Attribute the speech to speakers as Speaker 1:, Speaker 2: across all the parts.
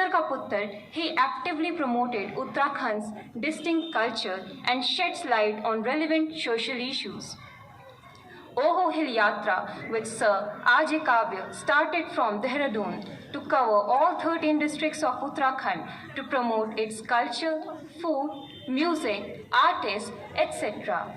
Speaker 1: Uttar ka Puttar, he actively promoted Uttarakhand's distinct culture and sheds light on relevant social issues. Oho Hill Yatra with Sir R.J. Kavya started from Dehradun to cover all 13 districts of Uttarakhand to promote its culture, food, music, artists, etc.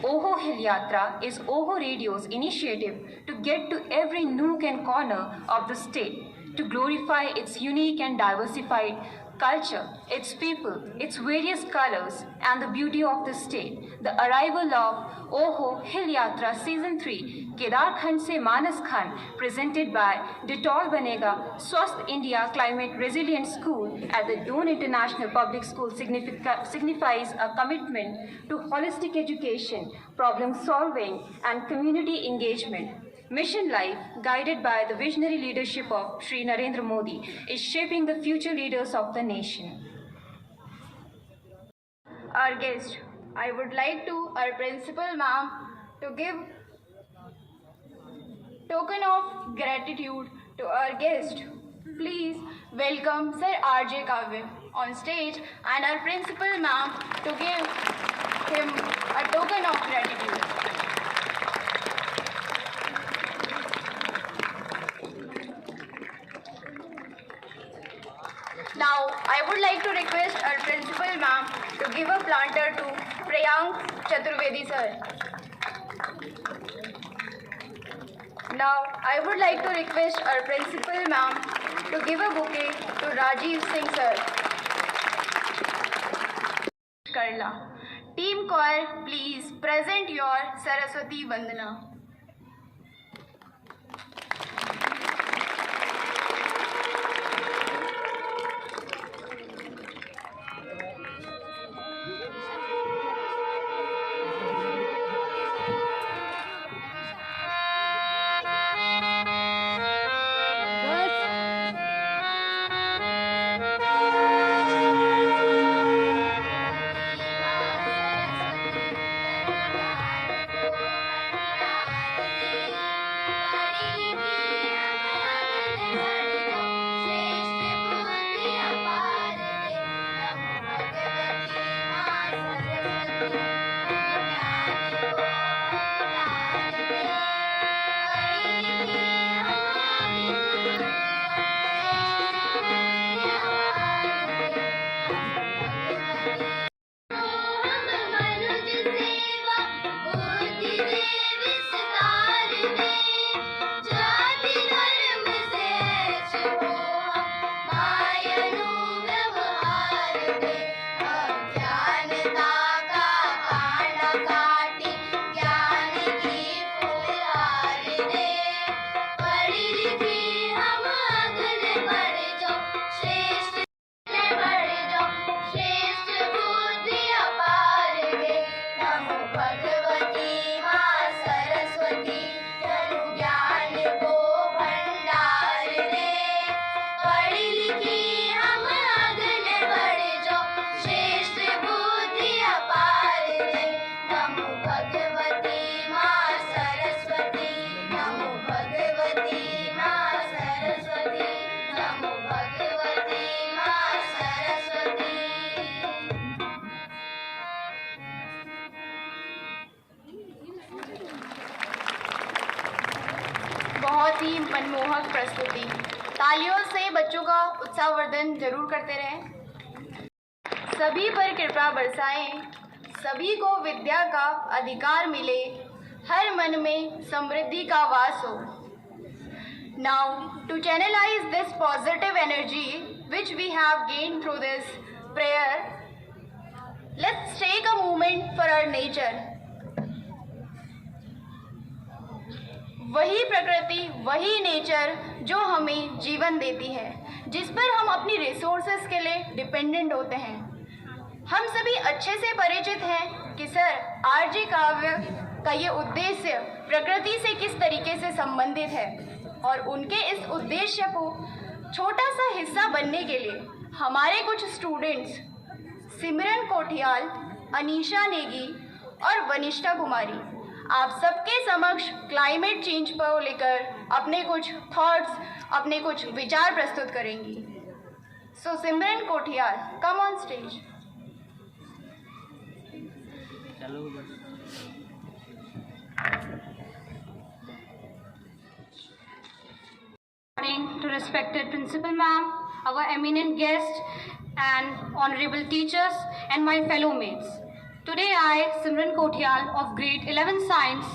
Speaker 1: Oho Hill Yatra is Oho Radio's initiative to get to every nook and corner of the state to glorify its unique and diversified culture, its people, its various colors, and the beauty of the state. The arrival of Oho Hill Yatra Season 3, Kedarkhand Se Manas Khan, presented by Detol Banega Swasth India Climate Resilient School at the Doon International Public School signifies a commitment to holistic education, problem solving, and community engagement. Mission Life, guided by the visionary leadership of Shri Narendra Modi, is shaping the future leaders of the nation.
Speaker 2: Our guest, I would like our principal ma'am to give token of gratitude to our guest. Please welcome Sir R.J. Kavya on stage and our principal ma'am to give him a token of gratitude. Now, I would like to request our principal ma'am to give a planter to Priyank Chaturvedi sir. Now, I would like to request our principal ma'am to give a bouquet to Rajiv Singh sir. Karla. Team choir, please present your Saraswati Vandana. बहुत ही मनमोहक प्रस्तुति। तालियों से बच्चों का उत्साहवर्धन जरूर करते रहें। सभी पर कृपा बरसाएं, सभी को विद्या का अधिकार मिले, हर मन में समृद्धि का वास हो। Now, to channelize this positive energy which we have gained through this prayer, let's take a moment for our nature. वही प्रकृति, वही नेचर जो हमें जीवन देती है, जिस पर हम अपनी रिसोर्सेज के लिए डिपेंडेंट होते हैं। हम सभी अच्छे से परिचित हैं कि सर आरजे काव्य का ये उद्देश्य प्रकृति से किस तरीके से संबंधित है, और उनके इस उद्देश्य को छोटा सा हिस्सा बनने के लिए हमारे कुछ स्टूडेंट्स सिमरन कोठियाल, अनीशा नेगी और वनिष्ठा कुमारी आप सबके समक्ष क्लाइमेट चेंज पर लेकर अपने कुछ थॉट्स, अपने कुछ विचार प्रस्तुत करेंगी। So Simran Kothiyal, come on stage.
Speaker 1: Morning to respected principal ma'am, our eminent guest and honorable teachers and my fellow mates. Today I, Simran Kothiyal of grade 11 science,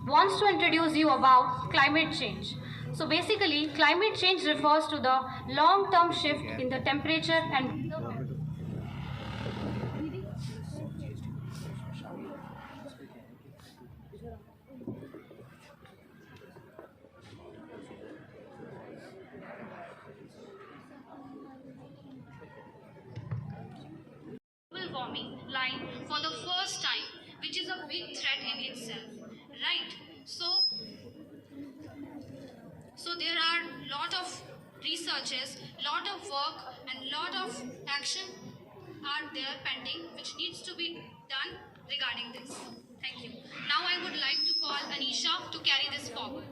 Speaker 1: wants to introduce you about climate change. So basically, climate change refers to the long-term shift in the temperature and
Speaker 3: global warming line for the first time, which is a big threat in itself, right? So there are lot of researches, lot of work and lot of action are there pending which needs to be done regarding this. Thank you. Now I would like to call Anisha to carry this forward.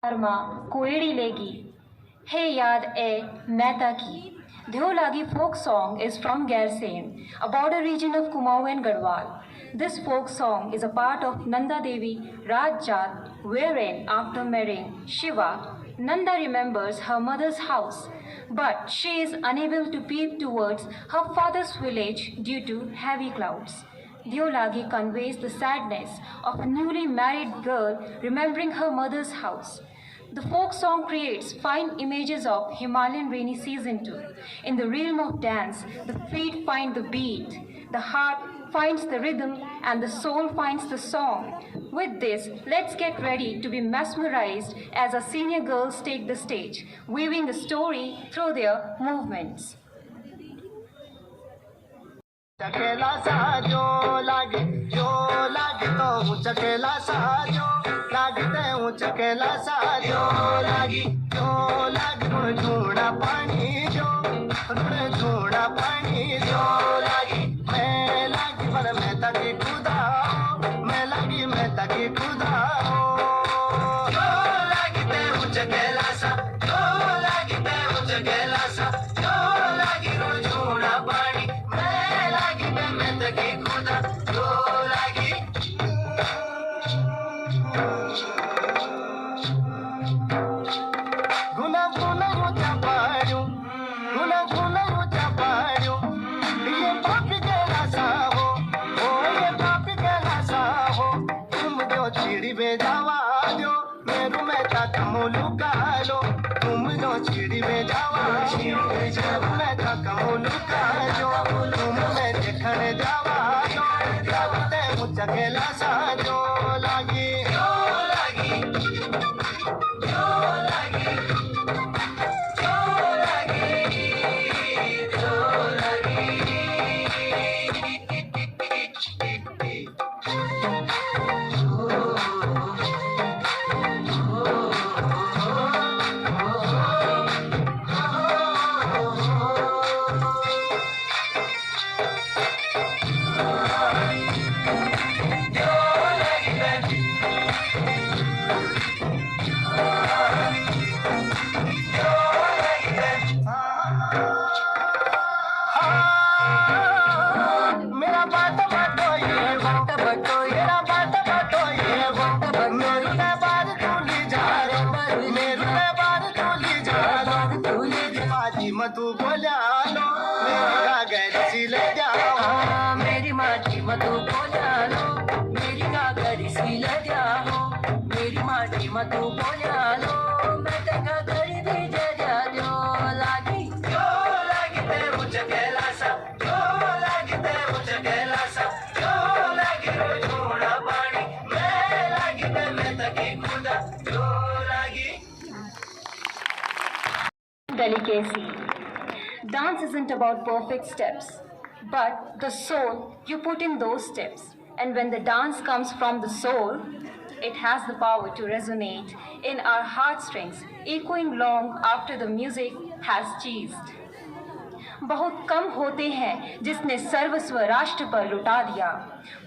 Speaker 1: Karma कोयड़ी लेगी हे याद ए मेहता की Deolagi folk song is from Gairsen, a border region of Kumaon and Garhwal. This folk song is a part of Nanda Devi Rajjat, wherein after marrying Shiva, Nanda remembers her mother's house, but she is unable to peep towards her father's village due to heavy clouds. Deolagi conveys the sadness of a newly married girl remembering her mother's house. The folk song creates fine images of Himalayan rainy season too. In the realm of dance, the feet find the beat, the heart finds the rhythm, and the soul finds the song. With this, let's get ready to be mesmerized as our senior girls take the stage, weaving the story through their movements.
Speaker 4: चकेला सा जो लागे तो चकेला सा जो लागते हूँ चकेला सा जो लागी झूड़ा पानी जो लागी मैं लागी पर मैं तकी खुदा मैं तकी खुदा जो लागते हूँ चकेला सा जो लागते हूँ चकेला सा जो लागी झूड़ा पानी की खुदा जो लागी गुना ऊंचा पाड़ू ये पापी कैसा हो ये पापी कैसा हो तुम जो चिड़ी में जावा जो मेरू में तक मुलुका लो तुम जो चिड़ी में जावा मैं तक मुलुका जो तुम में देखने जावा चकेला सा जो लागी तू बोला लो मेरी कागज सिले जाओ मेरी माटी में तू बोला लो मेरी कागज सिले जाओ मेरी माटी में तू बोला लो मैं तका गरी भी जा जो लागी ते मुझे केला सा जो लागी ते मुझे केला सा जो लागी झूड़ा पानी मैं लागी ते मैं तकी खुदा जो लागी
Speaker 1: Delicacy. Dance isn't about perfect steps, but the soul you put in those steps. And when the dance comes from the soul, it has the power to resonate in our heartstrings, echoing long after the music has ceased. बहुत कम होते हैं जिसने सर्वस्व राष्ट्र पर लुटा दिया,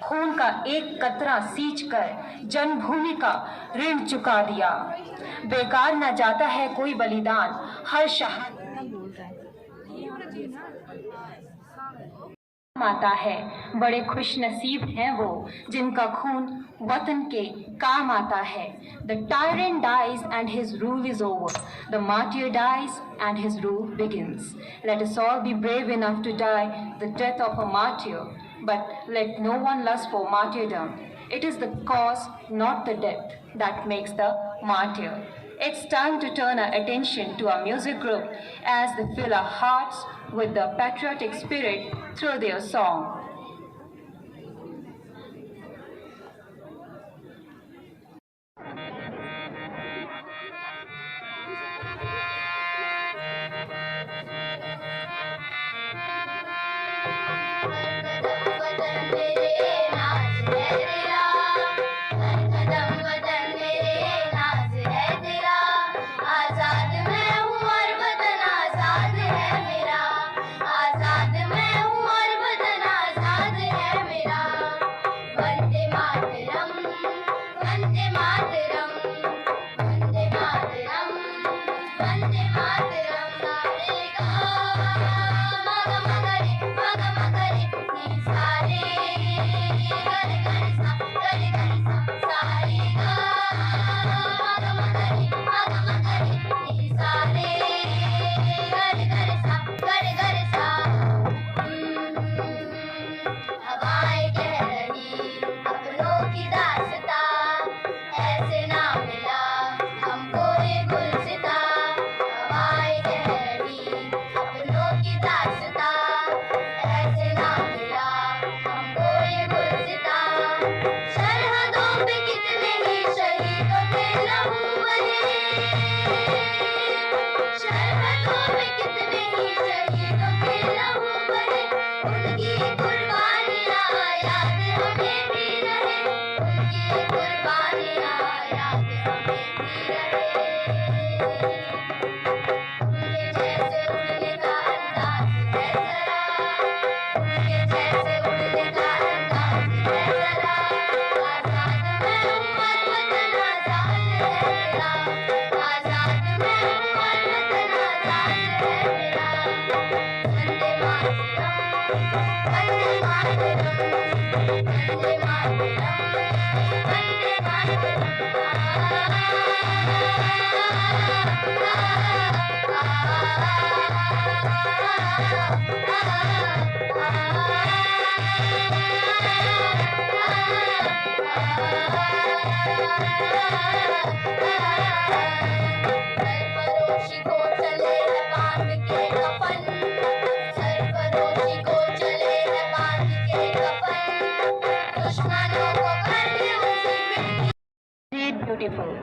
Speaker 1: खून का एक कतरा सींच कर जन्मभूमि का ऋण चुका दिया। बेकार न जाता है कोई बलिदान, हर शहादत आता है, बड़े खुश नसीब हैं वो जिनका खून वतन के काम आता है. The tyrant dies and his rule is over. The martyr dies and his rule begins. Let us all be brave enough to die the death of a martyr, but let no one lust for martyrdom. It is the cause, not the death, that makes the martyr. It's time to turn our attention to our music group as they fill our hearts with the patriotic spirit through their song. Beautiful.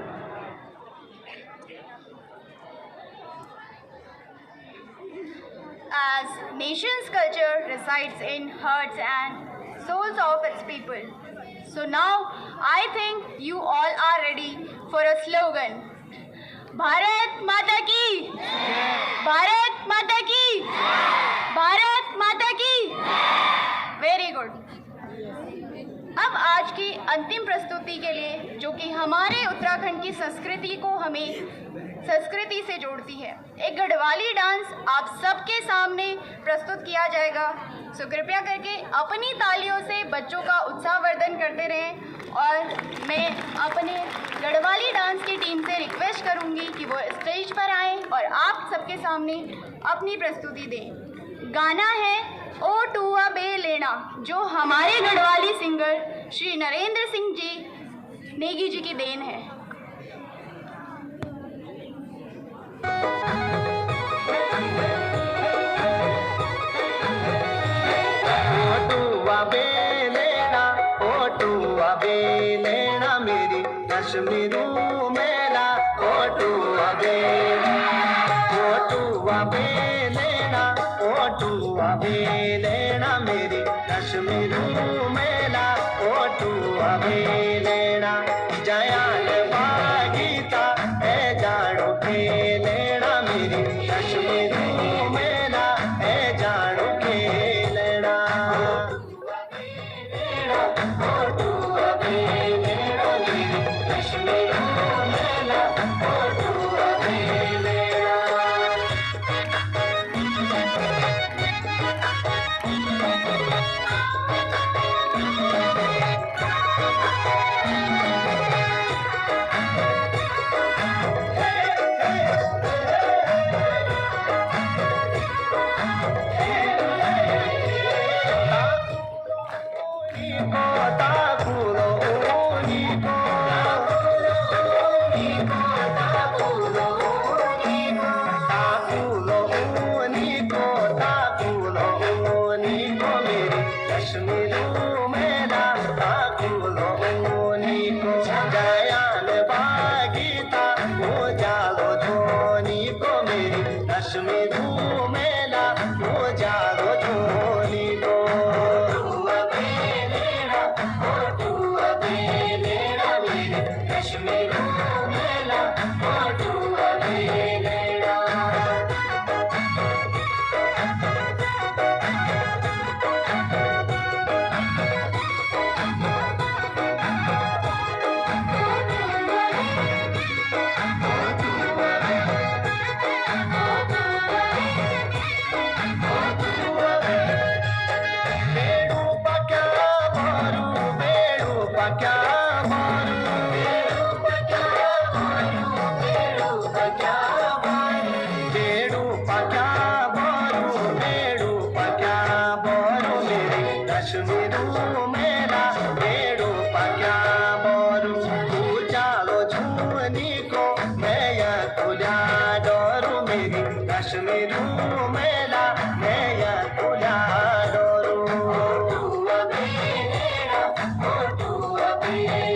Speaker 2: As nation's culture resides in hearts and souls of its people. So now I think you all are ready for a slogan. Bharat Mata Ki! Bharat Mata Ki! Bharat Mata Ki! Very good. अब आज की अंतिम प्रस्तुति के लिए, जो कि हमारे उत्तराखंड की संस्कृति को हमें संस्कृति से जोड़ती है, एक गढ़वाली डांस आप सबके सामने प्रस्तुत किया जाएगा. सो कृपया करके अपनी तालियों से बच्चों का उत्साहवर्धन करते रहें और मैं अपने गढ़वाली डांस की टीम से रिक्वेस्ट करूंगी कि वो स्टेज पर आएं और आप सबके सामने अपनी प्रस्तुति दें. गाना है ओ टूआ बे लेना, जो हमारे गढ़वाली सिंगर श्री नरेंद्र सिंह जी नेगी जी की देन है.
Speaker 4: ओ टूआ बे लेना मेरी कश्मीरू मेला. ओ टूआ बे लेना, ओ टूआ बे लेना मेरी कश्मीरू मेला. ओ टूआ बे लेना जयाल बागीता है जाड़ो के लेना मेरी कश्मीरू मेला है जाड़ो के लेना. ओ टूआ बे लेना मेरी कश्मीरू मेला. ओ टूआ बे लेना. रू मेरा बेड़ू पक्या बोरू चालो झूमनी को मैं या तुला डोरू मेरी कश्मीर मेरा मैं या तुला डोरू तू अभी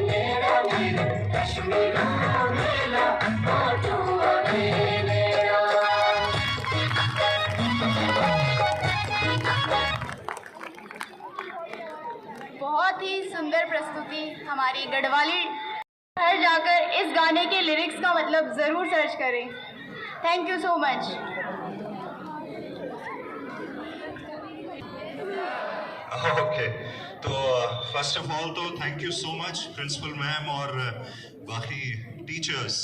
Speaker 4: मेरा मेरी कश्मीर मेरा तू अभी
Speaker 2: बहुत ही सुंदर प्रस्तुति हमारी गढ़वाली। घर जाकर इस गाने के लिरिक्स का मतलब ज़रूर सर्च करें। Thank you so much.
Speaker 5: Okay, तो फर्स्ट ऑफ ऑल तो thank you so much principal ma'am और बाकी टीचर्स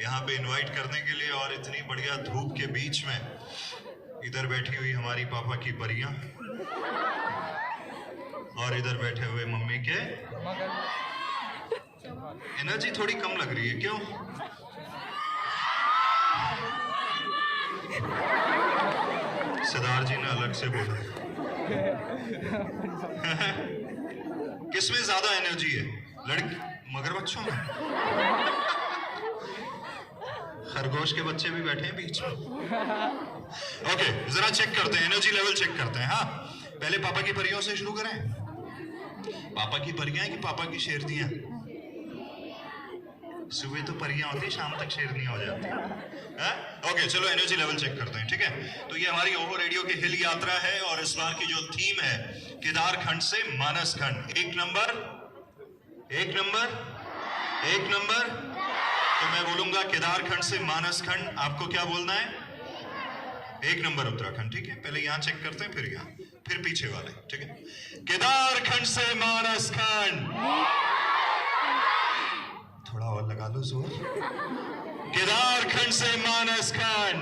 Speaker 5: यहाँ पे इनवाइट करने के लिए, और इतनी बढ़िया धूप के बीच में इधर बैठी हुई हमारी पापा की परियां और इधर बैठे हुए मम्मी के। एनर्जी थोड़ी कम लग रही है, क्यों? सरदार जी ने अलग से बोला। किसमें ज्यादा एनर्जी है? लड़की मगरमच्छों में? खरगोश के बच्चे भी बैठे हैं बीच में। ओके, जरा चेक करते हैं, एनर्जी लेवल चेक करते हैं। हाँ, पहले पापा की परियों से शुरू करें। पापा की परियां कि पापा की शेरनियां? सुबह तो परियां होती, शाम तक शेरनियां हो जाती है। ओके, चलो एनर्जी लेवल चेक करते हैं, ठीक है? तो ये हमारी ओहो रेडियो की हिल यात्रा है और इस बार की जो थीम है केदारखंड से मानसखंड। एक नंबर, एक नंबर, एक नंबर। तो मैं बोलूंगा केदारखंड से मानसखंड, आपको क्या बोलना है? एक नंबर उत्तराखंड, ठीक है? पहले यहाँ चेक करते हैं, फिर यहाँ, फिर पीछे वाले, ठीक है? केदारखंड से मानसखंड, थोड़ा और लगा लो जोर। केदारखंड से मानसखंड।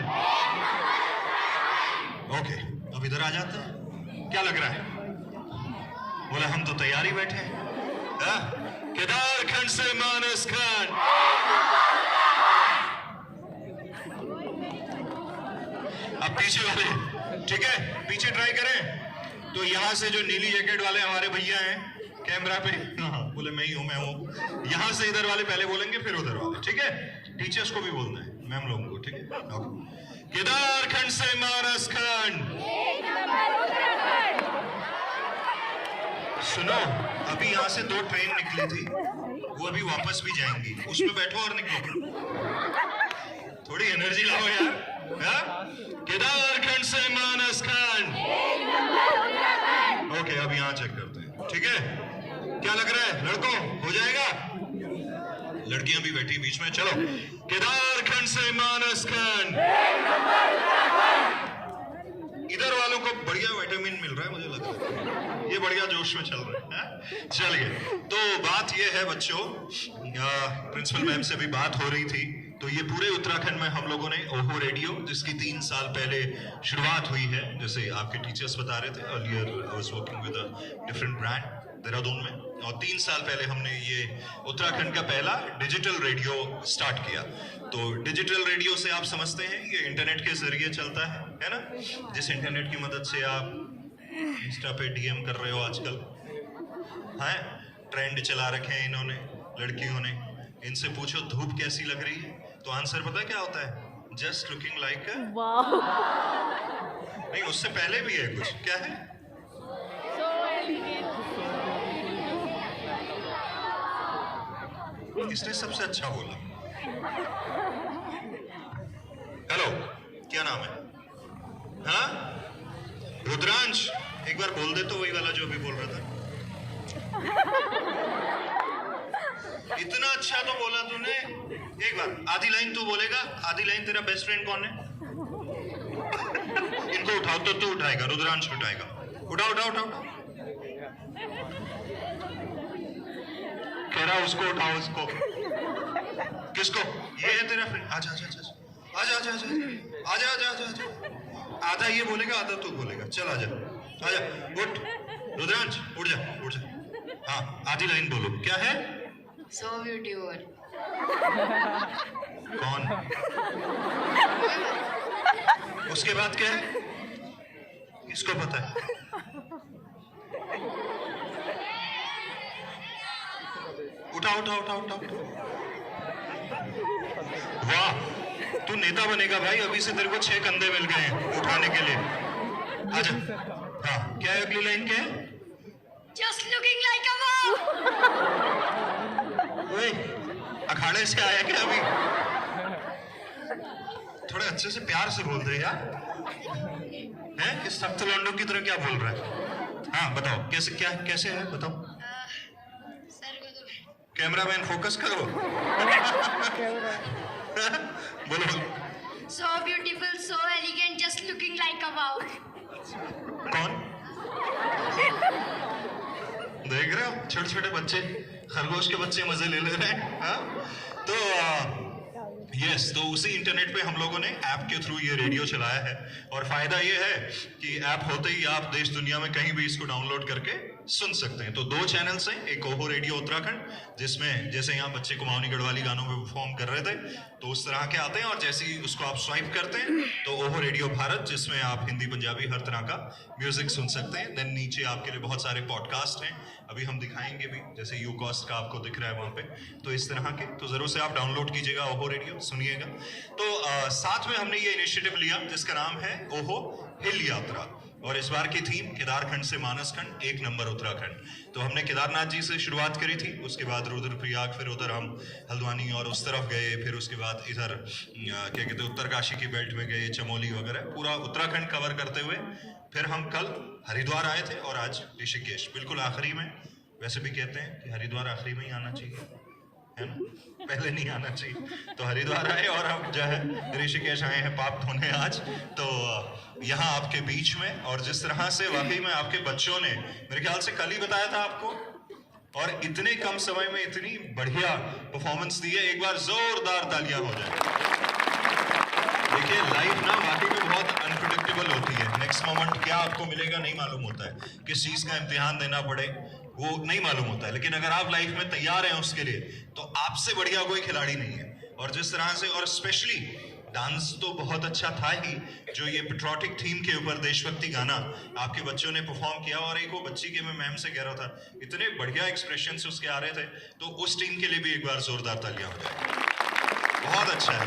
Speaker 5: ओके, अब इधर आ जाते हैं। क्या लग रहा है? बोले हम तो तैयारी बैठे हैं। केदारखंड से मानसखंड। अब पीछे वाले, ठीक है? पीछे ट्राई करें। तो यहां से जो नीली जैकेट वाले हमारे भैया हैं कैमरा पे, हाँ बोले मैं ही हूं, मैं हूं। यहां से इधर वाले पहले बोलेंगे, फिर उधर वाले, ठीक है? टीचर्स को भी बोलना है, मैम लोगों को, ठीक है? केदारखंड से मानसखंड। सुनो, अभी यहाँ से 2 ट्रेन निकली थी, वो अभी वापस भी जाएंगी, उसमें बैठो और निकलो। थोड़ी एनर्जी लाओ यार। केदारखंड से मानसखंड। ओके, अब यहाँ चेक करते हैं, ठीक है? क्या लग रहा है लड़कों, हो जाएगा? लड़कियां भी बैठी बीच में, चलो। केदारखंड से मानसखंड। इधर वालों को बढ़िया विटामिन मिल रहा है, मुझे लग रहा है ये बढ़िया जोश में चल रहा है। चलिए, तो बात ये है बच्चों, प्रिंसिपल मैम से भी बात हो रही थी, तो ये पूरे उत्तराखंड में हम लोगों ने ओहो रेडियो, जिसकी 3 साल पहले शुरुआत हुई है, जैसे आपके टीचर्स बता रहे थे, earlier I was working with a different brand Dehradun में, और 3 साल पहले हमने ये उत्तराखंड का पहला डिजिटल रेडियो स्टार्ट किया। तो डिजिटल रेडियो से आप समझते हैं ये इंटरनेट के जरिए चलता है ना? जिस इंटरनेट की मदद से आप इंस्टा पे डीएम कर रहे हो आजकल, हैं? ट्रेंड चला रखे हैं इन्होंने, लड़कियों ने। इनसे पूछो धूप कैसी लग रही है, तो आंसर पता है क्या होता है? Just looking like. नहीं, उससे पहले भी है कुछ, क्या है? किसने सबसे अच्छा बोला? हेलो, क्या नाम है? हाँ, रुद्रांश, एक बार बोल दे तो वही वाला जो अभी बोल रहा था। इतना अच्छा तो बोला तूने। एक बार आधी लाइन तू बोलेगा, आधी लाइन तेरा बेस्ट फ्रेंड कौन है? इनको उठाओ, तो तू उठाएगा, रुद्रांश उठाएगा। उठाओ उठाओ उठाओ, उठाओ। कह रहा उसको उठाओ, उसको। किसको? ये है तेरा फ्रेंड। आजा आजा आजा आजा आजा आजा आजा आजा आजा आजा। आधा ये बोलेगा, आधा तू बोलेगा। चल आजा आजा, उठ रुद्रांश, उठ जा उठ जा। हाँ, आधी लाइन बोलो, क्या है?
Speaker 2: So beautiful.
Speaker 5: कौन? उसके बाद क्या है? किसको पता है? उठा। वाह, तू नेता बनेगा भाई, अभी से तेरे को 6 कंधे मिल गए हैं उठाने के लिए। आजा। हाँ, क्या है अगली लाइन, क्या है?
Speaker 3: Just looking like a wow.
Speaker 5: ओए, अखाड़े से आया क्या अभी? थोड़े अच्छे से प्यार से बोल दे यार। हैं? इस सख्त लौंडों की तरह क्या बोल रहा है? हाँ बताओ, कैसे है बताओ।
Speaker 3: सर को तो
Speaker 5: कैमरामैन फोकस करो। बोलो।
Speaker 3: So beautiful, so elegant, just looking like a wow.
Speaker 5: कौन? देख रहे हो, छोटे छोटे बच्चे, खरगोश के बच्चे मजे ले रहे हैं। हाँ? तो यस, तो उसी इंटरनेट पे हम लोगों ने ऐप के थ्रू ये रेडियो चलाया है, और फायदा ये है कि ऐप होते ही आप देश दुनिया में कहीं भी इसको डाउनलोड करके सुन सकते हैं। तो 2 चैनल्स हैं, एक ओहो रेडियो उत्तराखंड, जिसमें जैसे यहाँ बच्चे कुमाऊनी गढ़वाली गानों में परफॉर्म कर रहे थे तो उस तरह के आते हैं, और जैसे ही उसको आप स्वाइप करते हैं तो ओहो रेडियो भारत, जिसमें आप हिंदी पंजाबी हर तरह का म्यूजिक सुन सकते हैं। देन नीचे आपके लिए बहुत सारे पॉडकास्ट हैं, अभी हम दिखाएंगे भी, जैसे यू कॉस्ट का आपको दिख रहा है वहाँ पे, तो इस तरह के, तो जरूर से आप डाउनलोड कीजिएगा ओहो रेडियो, सुनिएगा। तो साथ में हमने ये इनिशिएटिव लिया जिसका नाम है ओहो हिल यात्रा, और इस बार की थीम केदारखंड से मानसखंड, 1 नंबर उत्तराखंड। तो हमने केदारनाथ जी से शुरुआत करी थी, उसके बाद रुद्रप्रयाग, फिर उधर हम हल्द्वानी और उस तरफ गए, फिर उसके बाद इधर क्या कहते हैं उत्तरकाशी की बेल्ट में गए, चमोली वगैरह, पूरा उत्तराखंड कवर करते हुए फिर हम कल हरिद्वार आए थे, और आज ऋषिकेश बिल्कुल आखिरी में। वैसे भी कहते हैं कि हरिद्वार आखिरी में ही आना चाहिए, है ना, पहले नहीं आना चाहिए। तो हरिद्वार आए और अब जो है ऋषिकेश आए हैं पाप धोने आज, तो यहाँ आपके बीच में। और जिस तरह से वाकई में आपके बच्चों ने, मेरे ख्याल से कल ही बताया था आपको, और इतने कम समय में इतनी बढ़िया परफॉर्मेंस दी है, एक बार जोरदार तालियां हो जाए। देखिए लाइफ ना वाकई में बहुत अनप्रेडिक्टेबल होती है, नेक्स्ट मोमेंट क्या आपको मिलेगा नहीं मालूम होता है, किस चीज का इम्तिहान देना पड़े वो नहीं मालूम होता है, लेकिन अगर आप लाइफ में तैयार हैं उसके लिए तो आपसे बढ़िया कोई खिलाड़ी नहीं है। और जिस तरह से, और स्पेशली डांस तो बहुत अच्छा था ही, जो ये पेट्रियोटिक थीम के ऊपर देशभक्ति गाना आपके बच्चों ने परफॉर्म किया, और एक वो बच्ची के, मैं मैम से कह रहा था, इतने बढ़िया एक्सप्रेशंस उसके आ रहे थे, तो उस टीम के लिए भी एक बार जोरदार तालियां हो जाए। बहुत अच्छा है,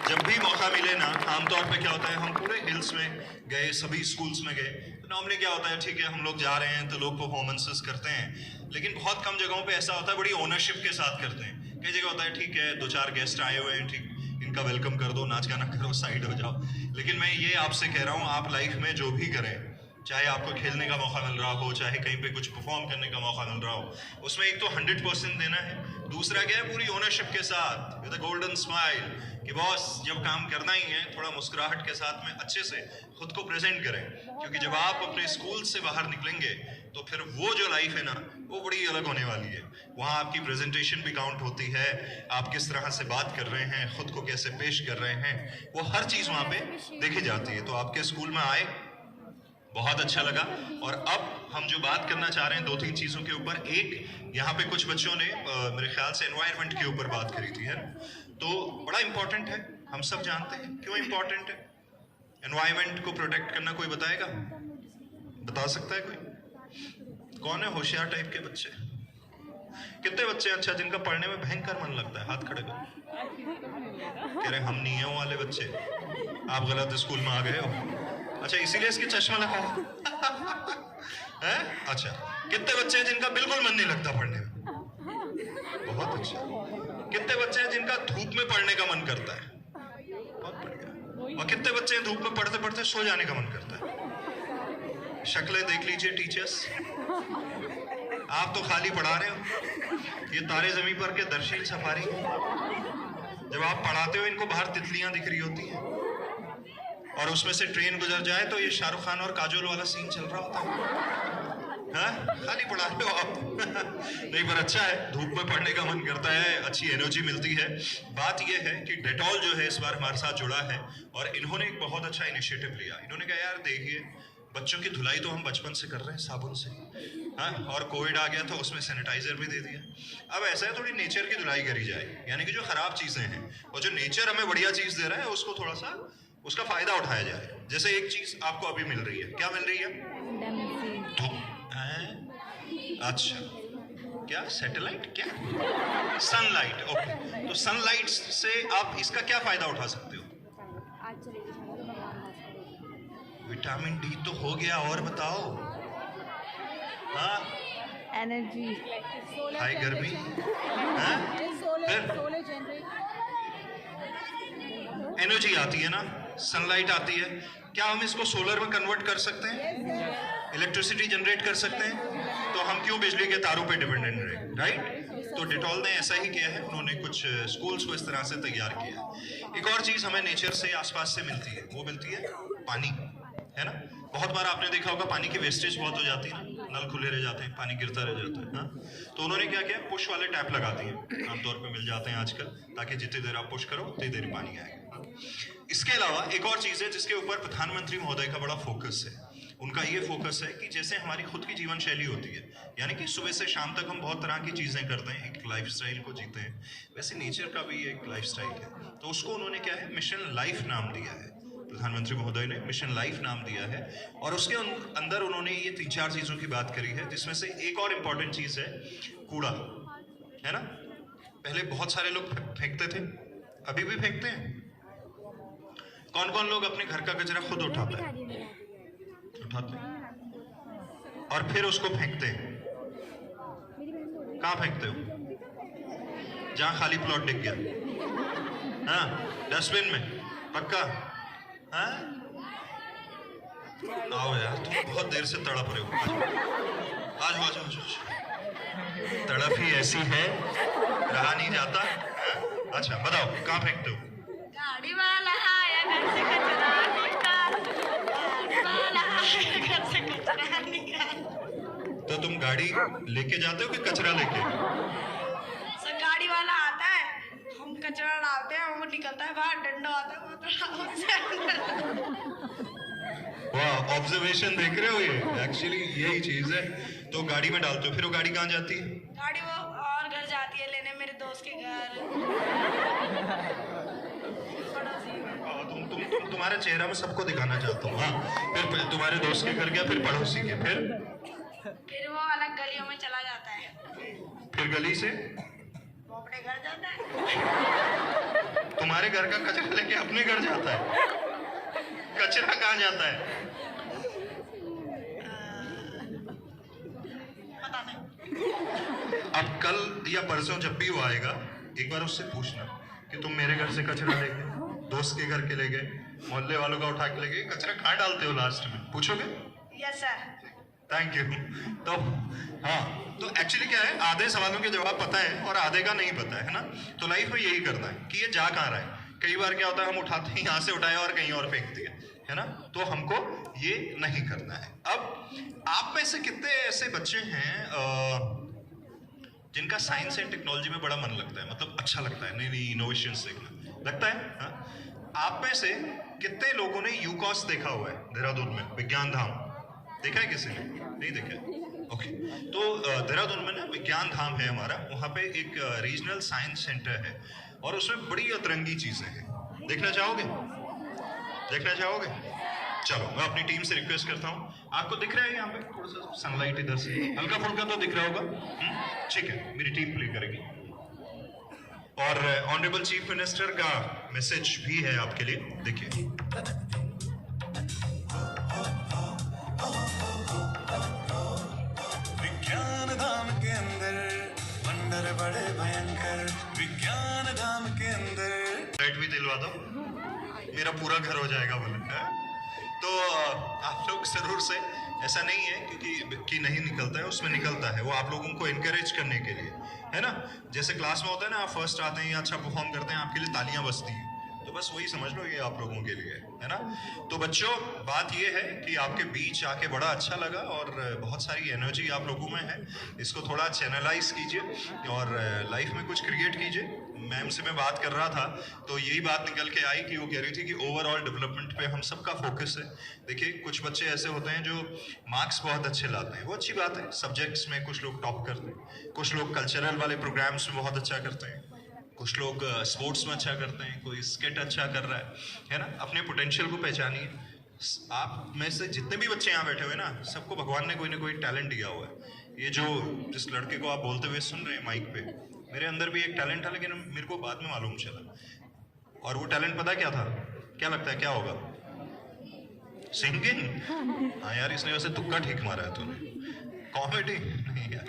Speaker 5: जब भी मौका मिले ना, आमतौर पे क्या होता है, हम पूरे हिल्स में गए, सभी स्कूल्स में गए, तो नॉर्मली क्या होता है, ठीक है हम लोग जा रहे हैं तो लोग परफॉर्मेंसेस करते हैं, लेकिन बहुत कम जगहों पे ऐसा होता है, बड़ी ओनरशिप के साथ करते हैं। कई जगह होता है ठीक है 2-4 गेस्ट आए हुए हैं, ठीक, इनका वेलकम कर दो, नाच गाना करो, साइड हो जाओ। लेकिन मैं ये आपसे कह रहा हूँ, आप लाइफ में जो भी करें, चाहे आपको खेलने का मौका मिल रहा हो, चाहे कहीं पे कुछ परफॉर्म करने का मौका मिल रहा हो, उसमें एक तो 100% देना है, दूसरा क्या है, पूरी ओनरशिप के साथ, विद अ गोल्डन स्माइल, कि बॉस जब काम करना ही है थोड़ा मुस्कुराहट के साथ में अच्छे से खुद को प्रेजेंट करें, क्योंकि जब आप अपने स्कूल से बाहर निकलेंगे तो फिर वो जो लाइफ है ना, वो बड़ी अलग होने वाली है। वहाँ आपकी प्रेजेंटेशन भी काउंट होती है, आप किस तरह से बात कर रहे हैं, खुद को कैसे पेश कर रहे हैं, वो हर चीज़ वहाँ पे देखी जाती है। तो आपके स्कूल में आए, बहुत अच्छा लगा। और अब हम जो बात करना चाह रहे हैं 2-3 चीज़ों के ऊपर, एक यहाँ पे कुछ बच्चों ने मेरे ख्याल से एनवायरनमेंट के ऊपर बात करी थी, है, तो बड़ा इंपॉर्टेंट है, हम सब जानते हैं क्यों इंपॉर्टेंट है एनवायरनमेंट को प्रोटेक्ट करना। कोई बताएगा, बता सकता है कोई? कौन है होशियार टाइप के बच्चे? कितने बच्चे अच्छा जिनका पढ़ने में भयंकर मन लगता है, हाथ खड़े करो। कह रहे हम नहीं है वो वाले बच्चे, आप गलत स्कूल में आ गए हो। अच्छा इसीलिए इसके चश्मा लगा है? अच्छा कितने बच्चे हैं जिनका बिल्कुल मन नहीं लगता पढ़ने में? बहुत अच्छा। कितने बच्चे हैं जिनका धूप में पढ़ने का मन करता है? बहुत बढ़िया। और कितने बच्चे हैं धूप में पढ़ते पढ़ते सो जाने का मन करता है? शक्लें देख लीजिए टीचर्स, आप तो खाली पढ़ा रहे हो, ये तारे जमीन पर के दर्शील सफारी। जब आप पढ़ाते हो इनको बाहर तितलियां दिख रही होती हैं, और उसमें से ट्रेन गुजर जाए तो ये शाहरुख खान और काजोल वाला सीन चल रहा होता है। हाँ? खाली पढ़ा रहे हो आप। नहीं पर अच्छा है, धूप में पढ़ने का मन करता है, अच्छी एनर्जी मिलती है। बात यह है कि डेटॉल जो है इस बार हमारे साथ जुड़ा है, और इन्होंने एक बहुत अच्छा इनिशिएटिव लिया। इन्होंने कहा यार देखिए बच्चों की धुलाई तो हम बचपन से कर रहे हैं साबुन से, हाँ, और कोविड आ गया तो उसमें सैनिटाइजर भी दे दिया। अब ऐसा है थोड़ी नेचर की धुलाई करी जाए, यानी कि जो खराब चीजें हैं और जो नेचर हमें बढ़िया चीज दे रहा है उसको थोड़ा सा उसका फायदा उठाया जाए। जैसे एक चीज आपको अभी मिल रही है, क्या मिल रही है? धूप। अच्छा क्या सैटेलाइट, क्या सनलाइट। ओके, तो सनलाइट से आप इसका क्या फायदा उठा सकते हो? विटामिन डी तो हो गया, और बताओ। हाँ,
Speaker 6: एनर्जी,
Speaker 5: हाई गर्मी, हाँ? फिर एनर्जी आती है ना, सनलाइट आती है। क्या हम इसको सोलर में कन्वर्ट कर सकते हैं, इलेक्ट्रिसिटी जनरेट कर सकते हैं? तो हम क्यों बिजली के तारों पे डिपेंडेंट रहे, राइट? तो डेटॉल ने ऐसा ही किया है, उन्होंने कुछ स्कूल्स को इस तरह से तैयार किया है। एक और चीज हमें नेचर से आसपास से मिलती है, वो मिलती है पानी, है ना। बहुत बार आपने देखा होगा पानी की वेस्टेज बहुत हो जाती है, नल खुले रह जाते हैं, पानी गिरता रह जाता है। हाँ? तो उन्होंने क्या किया, पुश वाले टैप लगा दिए, आमतौर पे मिल जाते हैं आजकल, ताकि जितनी देर आप पुश करो उतनी देर पानी आएगा। इसके अलावा एक और चीज है जिसके ऊपर प्रधानमंत्री महोदय का बड़ा फोकस है। उनका ये फोकस है कि जैसे हमारी खुद की जीवन शैली होती है, यानी कि सुबह से शाम तक हम बहुत तरह की चीजें करते हैं, एक लाइफस्टाइल को जीते हैं, वैसे नेचर का भी एक लाइफस्टाइल है। तो उसको उन्होंने क्या है, मिशन लाइफ नाम दिया है। प्रधानमंत्री महोदय ने मिशन लाइफ नाम दिया है, और उसके अंदर उन्होंने ये 3-4 चीजों की बात करी है, जिसमें से एक और इम्पोर्टेंट चीज है कूड़ा, है ना। पहले बहुत सारे लोग फेंकते थे, अभी भी फेंकते हैं। कौन कौन लोग अपने घर का कचरा खुद उठाते हैं? उठाते हैं और फिर उसको फेंकते हैं। कहाँ फेंकते हो? जहाँ खाली प्लॉट दिख गया, हाँ, डस्टबिन में, पक्का? हाँ, आओ यार, तुम बहुत देर से तड़प रहे हो, आ जाओ, आ जाओ, आ जाओ। तड़प ही ऐसी है, रहा नहीं जाता। अच्छा बताओ, कहाँ फेंकते हो?
Speaker 2: गाड़ी वाला आया घर से कचरा निकाल, गाड़ी वाला आया घर से कचरा निकाल।
Speaker 5: तो तुम गाड़ी लेके जाते हो कि कचरा लेके?
Speaker 2: सर गाड़ी वाला आता है, हम कचरा डालते हैं, वो निकलता है बाहर, डंडा आता है,
Speaker 5: वाह, ऑब्जर्वेशन देख रहे हो, ये एक्चुअली यही चीज है। तो गाड़ी में डालते हो, फिर वो गाड़ी कहाँ जाती है?
Speaker 2: गाड़ी वो और घर जाती है लेने, मेरे दोस्त के घर।
Speaker 5: तुम्हारे चेहरा में सबको दिखाना चाहता हूँ। हाँ, फिर तुम्हारे दोस्त के घर गया, फिर पड़ोसी के,
Speaker 2: फिर वो अलग गलियों में चला जाता है,
Speaker 5: फिर गली से
Speaker 2: वो अपने घर जाता है।
Speaker 5: तुम्हारे घर का कचरा लेके अपने घर जाता है। कचरा कहाँ जाता है?
Speaker 2: पता नहीं।
Speaker 5: अब कल या परसों जब भी वो आएगा, एक बार उससे पूछना कि तुम मेरे घर से कचरा ले गए, दोस्त के घर के ले गए, मोहल्ले वालों का उठा के ले गए, कचरा कहाँ डालते हो लास्ट में? पूछोगे?
Speaker 2: Yes sir.
Speaker 5: Thank you. तो हाँ, तो एक्चुअली क्या है, आधे सवालों के जवाब पता है और आधे का नहीं पता है ना। तो लाइफ में यही करना है कि ये जा कहाँ रहा है। कई बार क्या होता है, हम उठाते हैं, यहाँ से उठाए और कहीं और फेंक दिए, है ना। तो हमको ये नहीं करना है। अब आप में से कितने ऐसे बच्चे हैं जिनका साइंस एंड टेक्नोलॉजी में बड़ा मन लगता है, मतलब अच्छा लगता है नई नई इनोवेशंस देखना लगता है? हाँ? आप में से कितने लोगों ने यूकॉस देखा हुआ है? देहरादून में विज्ञान धाम देखा है किसी ने? नहीं देखा है? ओके, तो देहरादून में ना विज्ञान धाम है हमारा, वहाँ पे एक रीजनल साइंस सेंटर है और उसमें बड़ी अतरंगी चीजें हैं। देखना चाहोगे? देखना चाहोगे? चलो, मैं अपनी टीम से रिक्वेस्ट करता हूँ। आपको दिख रहा है यहाँ पे थोड़ा सा सनलाइट इधर से हल्का फुल्का तो दिख रहा होगा? ठीक है, मेरी टीम प्ले करेगी। और ऑनरेबल चीफ मिनिस्टर का मैसेज भी है आपके लिए, देखिए।
Speaker 7: विज्ञान धाम के अंदर वंडर बड़े भयंकर, विज्ञान धाम के अंदर।
Speaker 5: लाइट भी दिलवा दो, मेरा पूरा घर हो जाएगा बोले। तो आप लोग जरूर से, ऐसा नहीं है कि नहीं निकलता है, उसमें निकलता है। वो आप लोगों को इनकरेज करने के लिए, है ना। जैसे क्लास में होता है ना, आप फर्स्ट आते हैं या अच्छा परफॉर्म करते हैं, आपके लिए तालियां बजती हैं, तो बस वही समझ लो ये आप लोगों के लिए है ना। तो बच्चों, बात ये है कि आपके बीच आके बड़ा अच्छा लगा और बहुत सारी एनर्जी आप लोगों में है। इसको थोड़ा चैनलाइज कीजिए और लाइफ में कुछ क्रिएट कीजिए। मैम से मैं बात कर रहा था तो यही बात निकल के आई कि वो कह रही थी कि ओवरऑल डेवलपमेंट पे हम सबका फोकस है। देखिए, कुछ बच्चे ऐसे होते हैं जो मार्क्स बहुत अच्छे लाते हैं, वो अच्छी बात है। सब्जेक्ट्स में कुछ लोग टॉप करते हैं, कुछ लोग कल्चरल वाले प्रोग्राम्स में बहुत अच्छा करते हैं, कुछ लोग स्पोर्ट्स में अच्छा करते हैं, कोई स्किट अच्छा कर रहा है ना। अपने पोटेंशियल को पहचानिए, आप में से जितने भी बच्चे यहाँ बैठे हुए ना, सबको भगवान ने कोई ना कोई टैलेंट दिया हुआ है। ये जो जिस लड़के को आप बोलते हुए सुन रहे हैं माइक पे, मेरे अंदर भी एक टैलेंट था, लेकिन मेरे को बाद में मालूम चला। और वो टैलेंट पता क्या था? क्या लगता है क्या होगा? सिंगिंग? हाँ यार, इसने वैसे तुक्का ठीक मारा है तूने। कॉमेडी नहीं यार,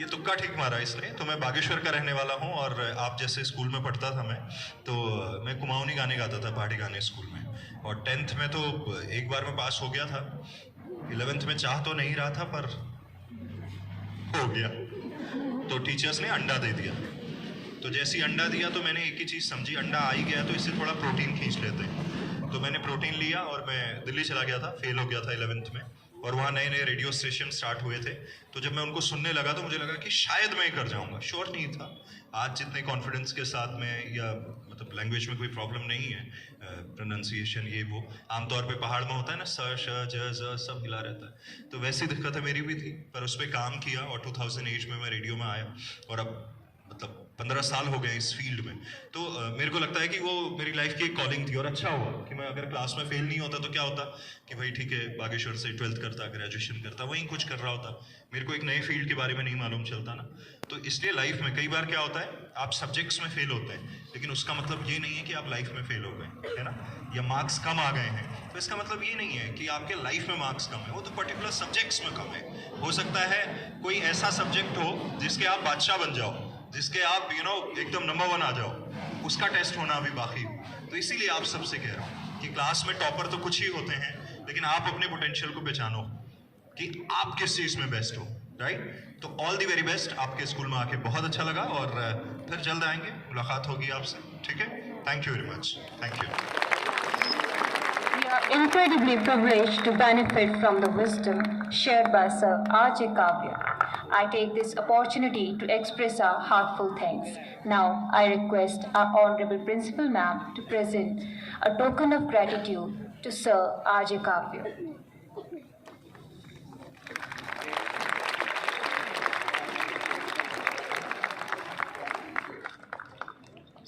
Speaker 5: ये तुक्का ठीक मारा इसने। तो मैं बागेश्वर का रहने वाला हूँ, और आप जैसे स्कूल में पढ़ता था मैं, तो मैं कुमाऊनी गाने गाता था, पहाड़ी गाने स्कूल में। और 10th में तो एक बार में पास हो गया था। 11th में चाह तो नहीं रहा था, पर हो गया। तो टीचर्स ने अंडा दे दिया। तो जैसे ही अंडा दिया तो मैंने एक ही चीज़ समझी, अंडा आ ही गया तो इससे थोड़ा प्रोटीन खींच लेते हैं। तो मैंने प्रोटीन लिया और मैं दिल्ली चला गया था, फेल हो गया था 11th में। और वहाँ नए नए रेडियो स्टेशन स्टार्ट हुए थे। तो जब मैं उनको सुनने लगा तो मुझे लगा कि शायद मैं कर जाऊँगा। श्योर नहीं था आज जितने कॉन्फिडेंस के साथ में, या मतलब लैंग्वेज में कोई प्रॉब्लम नहीं है, प्रोनाउंसिएशन ये वो आमतौर पे पहाड़ में होता है ना, स श ज ज सब हिला रहता है। तो वैसी दिक्कत है मेरी भी थी, पर उस पर काम किया और 2008 में मैं रेडियो में आया। और अब मतलब 15 साल हो गए इस फील्ड में। तो मेरे को लगता है कि वो मेरी लाइफ की एक कॉलिंग थी। और अच्छा हुआ कि मैं अगर क्लास में फेल नहीं होता तो क्या होता कि भाई ठीक है, बागेश्वर से 12th करता, ग्रेजुएशन करता, वहीं कुछ कर रहा होता। मेरे को एक नए फील्ड के बारे में नहीं मालूम चलता ना। तो इसलिए लाइफ में कई बार क्या होता है, आप सब्जेक्ट्स में फेल होते हैं, लेकिन उसका मतलब ये नहीं है कि आप लाइफ में फेल हो गए, है ना, या मार्क्स कम आ गए हैं। तो इसका मतलब ये नहीं है कि आपके लाइफ में मार्क्स कम है, वो तो पर्टिकुलर सब्जेक्ट्स में कम है। हो सकता है कोई ऐसा सब्जेक्ट हो जिसके आप बादशाह बन जाओ, जिसके आप एकदम नंबर 1 आ जाओ, उसका टेस्ट होना अभी बाकी। तो इसीलिए आप सबसे कह रहा हूँ कि क्लास में टॉपर तो कुछ ही होते हैं, लेकिन आप अपने पोटेंशियल को पहचानो कि आप किस चीज़ में बेस्ट हो, राइट। तो ऑल दी वेरी बेस्ट। आपके स्कूल में आके बहुत अच्छा लगा, और फिर जल्द आएंगे, मुलाकात होगी आपसे, ठीक है। Thank you very much, thank you.
Speaker 1: We are incredibly privileged to benefit from the wisdom shared by Sir R.J. Kavya. I take this opportunity to express our heartfelt thanks. Now, I request our Honorable Principal Ma'am to present a token of gratitude to Sir R.J. Kavya.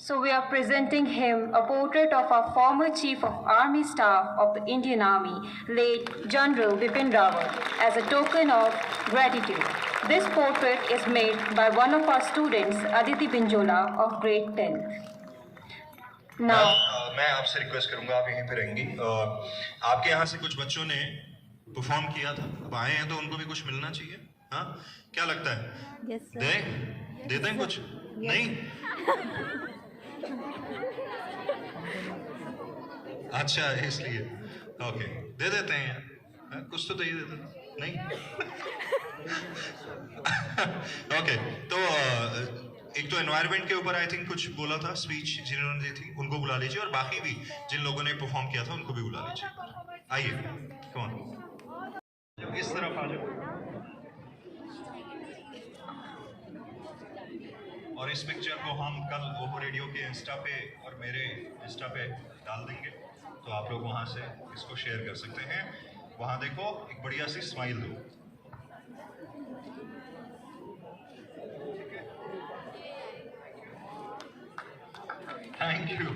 Speaker 1: So we are presenting him a portrait of our former Chief of Army Staff of the Indian Army, late General Bipin Rawat, as a token of gratitude. This portrait is made by one of our students, Aditi Pinjola of grade 10th. Now,
Speaker 5: मैं आपसे request करूंगा, आप यहीं पे रहेंगी। आपके यहाँ से कुछ बच्चों ने परफॉर्म किया था, अब आए हैं तो उनको भी कुछ मिलना चाहिए। हाँ, क्या लगता है? दे दें कुछ? नहीं? अच्छा, इसलिए ओके, दे देते हैं यार, कुछ तो दे ही देते हैं। नहीं? ओके, तो एक तो एनवायरनमेंट के ऊपर आई थिंक कुछ बोला था, स्पीच जिन्होंने दी थी उनको बुला लीजिए, और बाकी भी जिन लोगों ने परफॉर्म किया था उनको भी बुला लीजिए। आइए, कौन इस तरफ आ जाओ। और इस पिक्चर को हम कल ओहो रेडियो के इंस्टा पे और मेरे इंस्टा पे डाल देंगे, तो आप लोग वहाँ से इसको शेयर कर सकते हैं। वहाँ देखो, एक बढ़िया सी स्माइल दो। थैंक यू,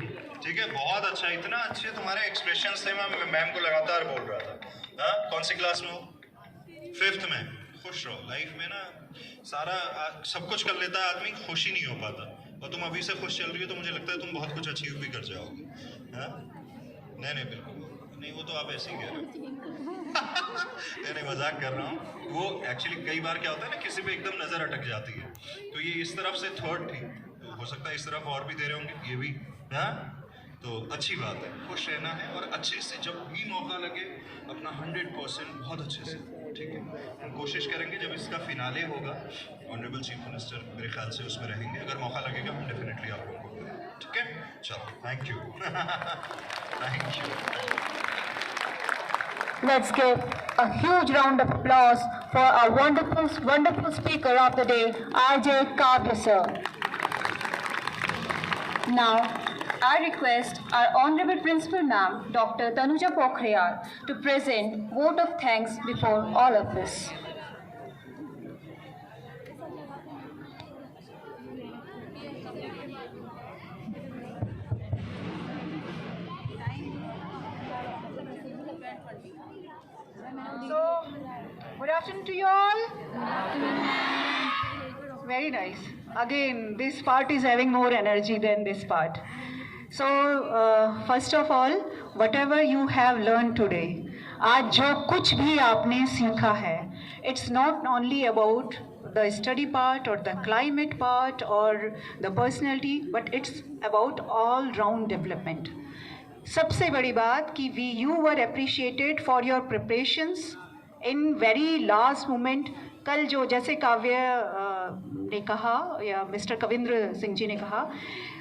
Speaker 5: ठीक है, बहुत अच्छा, इतना अच्छे तुम्हारे एक्सप्रेशंस थे। मैं मैम को लगातार बोल रहा था। हाँ, कौन सी क्लास में हो? 5th में। खुश रहो, लाइफ में ना सारा सब कुछ कर लेता है आदमी, खुश ही नहीं हो पाता। और तुम अभी से खुश चल रही हो तो मुझे लगता है तुम बहुत कुछ अचीव भी कर जाओगे। हाँ, नहीं बिल्कुल नहीं, वो तो आप ऐसे ही कह रहे हो। नहीं, मजाक कर रहा हूँ। वो एक्चुअली कई बार क्या होता है ना, किसी पे एकदम नजर अटक जाती है, तो ये इस तरफ से 3rd थी, हो सकता है इस तरफ और भी दे रहे होंगे, ये भी। हाँ, तो अच्छी बात है, खुश रहना है, और अच्छे से जब भी मौका लगे अपना 100% बहुत अच्छे से, ठीक है। हम कोशिश करेंगे जब इसका फिनाले होगा, ऑनरेबल चीफ मिनिस्टर मेरे ख्याल से उसमें रहेंगे, अगर मौका लगेगा हम डेफिनेटली आप लोगों को, ठीक है। चलो, thank you. Thank you.
Speaker 1: let's give a huge round of applause for our wonderful speaker of the day, R.J. Kavya sir. Now, I request our Honorable Principal Ma'am, Dr. Tanuja Pokhriyal, to present vote of thanks before all of us.
Speaker 6: Good afternoon to you all. Very nice. Again, this part is having more energy than this part. So, first of all, whatever you have learned today, आज जो कुछ भी आपने सीखा है, it's not only about the study part or the climate part or the personality, but it's about all-round development. सबसे बड़ी बात कि you were appreciated for your preparations in very last moment. कल जो जैसे काव्य ने कहा या मिस्टर कविंद्र सिंह जी ने कहा,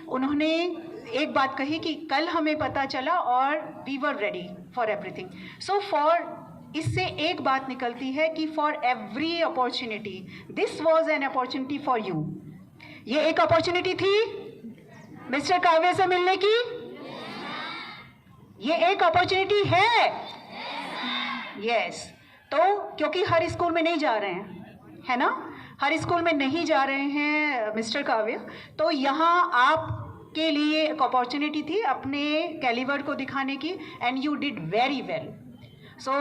Speaker 6: उन्होंने एक बात कही कि कल हमें पता चला और we were ready for everything. So for इससे एक बात निकलती है कि for every opportunity this was an opportunity for you. ये एक अपॉर्चुनिटी थी मिस्टर काव्य से मिलने की. ये एक अपॉर्चुनिटी है. यस. तो क्योंकि हर स्कूल में नहीं जा रहे हैं, है ना, हर स्कूल में नहीं जा रहे हैं मिस्टर काव्य, तो यहाँ आपके लिए एक अपॉर्चुनिटी थी अपने कैलिबर को दिखाने की, and you did very well. So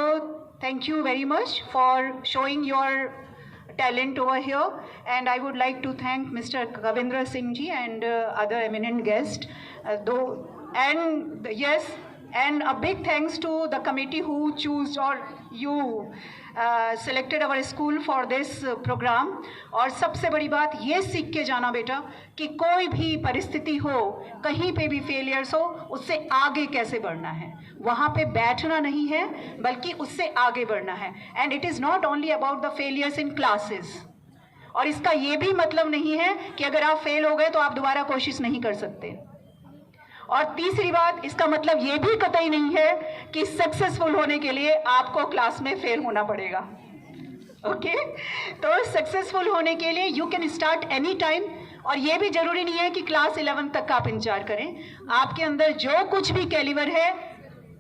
Speaker 6: thank you very much for showing your talent over here, and I would like to thank Mr. Kavindra Singh ji and other eminent guests, and yes, and a big thanks to the committee who chose or you selected our school for this program. और सबसे बड़ी बात ये सीख के जाना बेटा कि कोई भी परिस्थिति हो, कहीं पे भी फेलियर्स हो, उससे आगे कैसे बढ़ना है. वहाँ पे बैठना नहीं है बल्कि उससे आगे बढ़ना है. And it is not only about the failures in classes. और इसका ये भी मतलब नहीं है कि अगर आप फेल हो गए तो आप दोबारा कोशिश नहीं कर सकते. और तीसरी बात, इसका मतलब ये भी कतई नहीं है कि सक्सेसफुल होने के लिए आपको क्लास में फेल होना पड़ेगा. ओके, तो सक्सेसफुल होने के लिए you can start any time. और ये भी जरूरी नहीं है कि क्लास 11 तक का आप इंतजार करें. आपके अंदर जो कुछ भी कैलिबर है,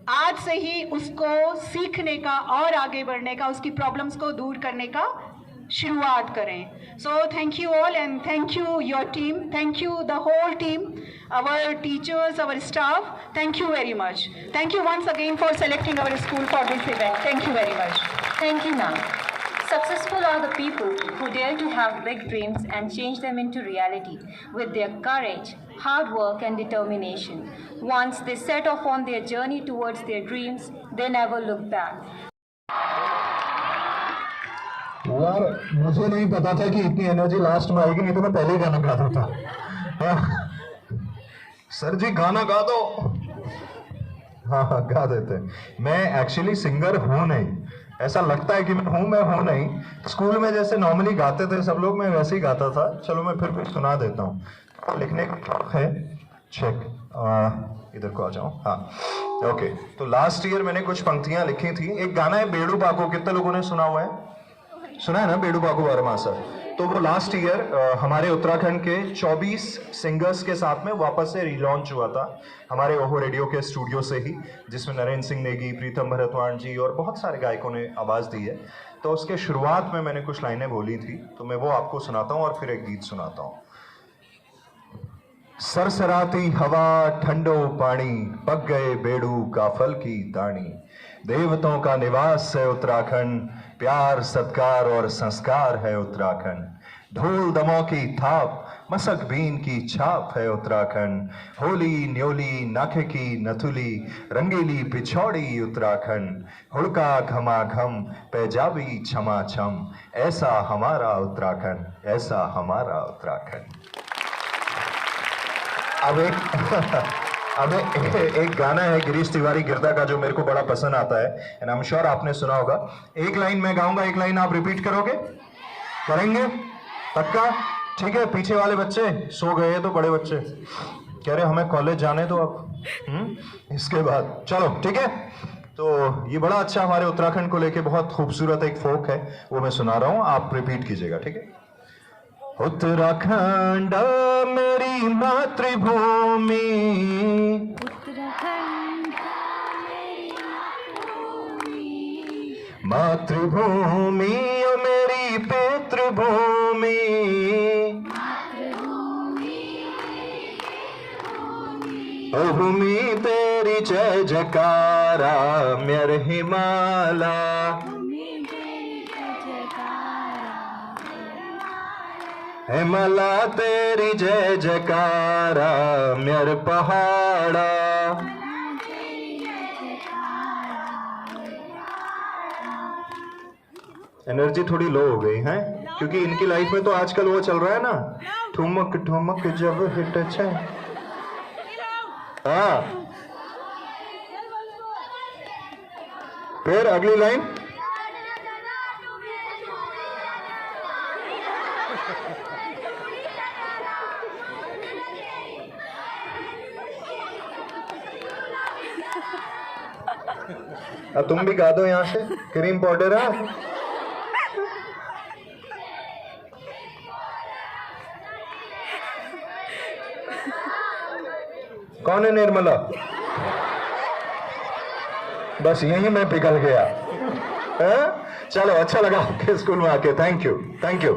Speaker 6: आज से ही उसको सीखने का और आगे बढ़ने का, उसकी प्रॉब्लम्स को दूर करने का शुरुआत करें. So thank you all, and thank you your team, thank you the whole team, our teachers, our staff, thank you very much. Thank you once again for selecting our school for this event. Thank you very much.
Speaker 1: Thank you, ma'am. Successful are the people who dare to have big dreams and change them into reality with their courage, hard work and determination. Once they set off on their journey towards their dreams, they never look back.
Speaker 8: यार मुझे नहीं पता था कि इतनी energy last में आएगी, नहीं तो मैं पहले ही गाना गाता था. सर जी गाना गा दो. हाँ गा देते. मैं एक्चुअली सिंगर हूँ नहीं, ऐसा लगता है कि मैं हूँ नहीं. स्कूल में जैसे नॉर्मली गाते थे सब लोग, मैं वैसे ही गाता था. चलो मैं फिर भी सुना देता हूँ. लिखने का है चेक. इधर को आ जाओ. हाँ ओके. तो लास्ट ईयर मैंने कुछ पंक्तियां लिखी थी. एक गाना है बेड़ू पाको, कितने लोगों ने सुना हुआ है? सुना है ना बेड़ू पाको वर्मा सर. तो वो लास्ट ईयर हमारे उत्तराखंड के 24 सिंगर्स के साथ में वापस से रीलॉन्च हुआ था हमारे ओहो रेडियो के स्टूडियो से ही, जिसमें नरेंद्र सिंह नेगी, प्रीतम भरतवाण जी और बहुत सारे गायकों ने आवाज़ दी है. तो उसके शुरुआत में मैंने कुछ लाइनें बोली थी, तो मैं वो आपको सुनाता हूँ और फिर एक गीत सुनाता हूँ. सरसराती हवा ठंडो पानी, पक गए बेड़ू का फल की दानी. देवताओं का निवास है उत्तराखंड, प्यार सत्कार और संस्कार है उत्तराखंड. ढोल दमों की थाप, मसक बीन की छाप है उत्तराखंड. होली न्योली नाखे की नथुली, रंगीली पिछौड़ी उत्तराखंड. हुड़का घमाघम पैजाबी छमा छम, ऐसा हमारा उत्तराखंड, ऐसा हमारा उत्तराखंड. अब एक गाना है गिरीश तिवारी गिरदा का जो मेरे को बड़ा पसंद आता है, एंड आई एम श्योर आपने सुना होगा. एक लाइन मैं गाऊंगा, एक लाइन आप रिपीट करोगे? करेंगे? पक्का? ठीक है. पीछे वाले बच्चे सो गए तो बड़े बच्चे कह रहे हमें कॉलेज जाने तो अब इसके बाद. चलो ठीक है. तो ये बड़ा अच्छा हमारे उत्तराखंड को लेके बहुत खूबसूरत एक फोक है, वो मैं सुना रहा हूँ, आप रिपीट कीजिएगा. ठीक है. उत्तराखंड मेरी मातृभूमि, मातृभूमि ओ मेरी पितृभूमि. ओ भूमि तेरी जय जयकारा, मेरे हिमाला. हेमला तेरी जय जयकारा मेर पहाड़ा। एनर्जी थोड़ी लो हो गई है क्योंकि इनकी लाइफ में तो आजकल वो चल रहा है ना, ठुमक ठुमक जब हिट है। हाँ, फिर अगली लाइन। अब तुम भी गा दो यहाँ से, क्रीम पाउडर है। कौन है निर्मला? बस यही मैं पिघल गया। चलो, अच्छा लगा आपके स्कूल में आके। Thank you, thank you.